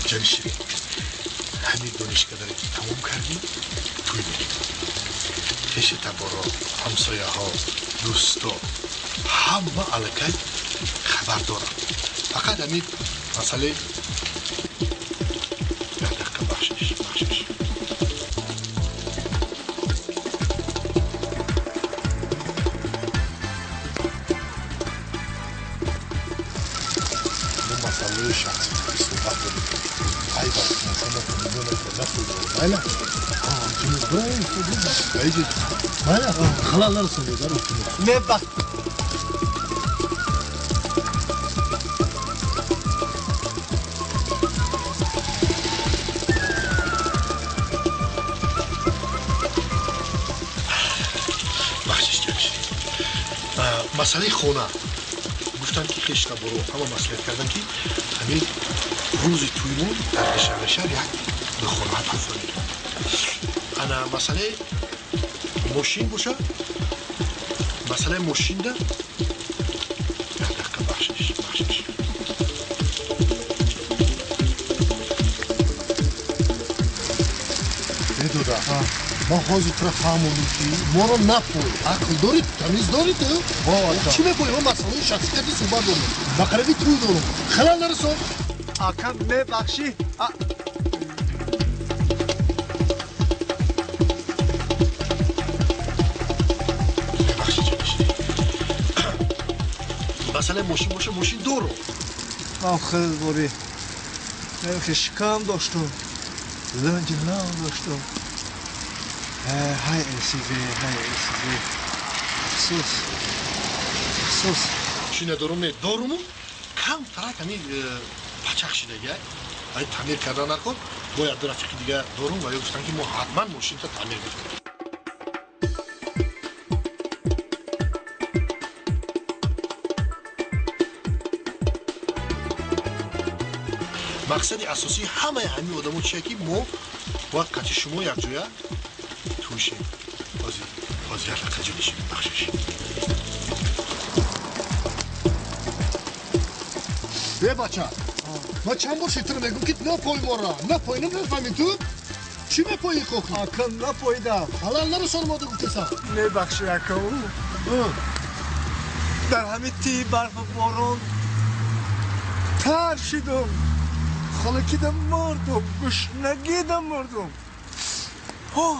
جان شیرین همین دانشگاهی که تمام کردیم توی بریم پیش تبارا همسایه ها دوستا همه علکه خبر دارم فقط همین مسئله یک دقیقه بخشش مسئله شخصی صحبت داریم ای باید مثلا میلیون نفت بله جنوب برای خودی ایجید بله خلال نرسونی دارم نه بس بخشش جنشی مسئله خونه گفتن که خشتا برو همه مسئله کردن که همین روز تویمون در شهر یک خونه تفاید انا مسئله ماشین باشه مسئله ماشین ده یک دقیقه بخشش بدوده ما حاضر طرف همونی که ما رو نپوی عقل دارید تمیز دارید چی بپوی ما مسئله شخصیتی صحبت داریم بقربی توی دارم خلال نرسون آکم ببخشی مسئله ماشین باشه ماشین دارو آخه باری نمیشه شکم داشتم لنج لام داشتم های اسیزه افسوس چی ندارم نه دارومو کم فرق همین پچق شده ای تعمیر کردن نکن باید رفیق دیگه دارم و یا گفتن که ما حتما ماشین تا تعمیر میکنیم مقصد اساسی همه همین آدمو چیه که ما باید قطع شما یک جویا توشیم بازی حلقه جلشیم بخشش بیا بچه ما چند بار شیطر میگم که نپای ما را نپای نمیفهمی تو چی میپایی خوخی؟ آکم نپایدم حلال نرسان ما دو گفتیسا نبخشی اکم در همین تی برف بارون تر شدم خلکیدم مردم گشنگیدم مردم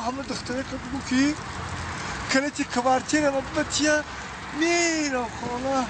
همه دختره که بگو که کلیتی کوارتیر ما بتیه میرم خانه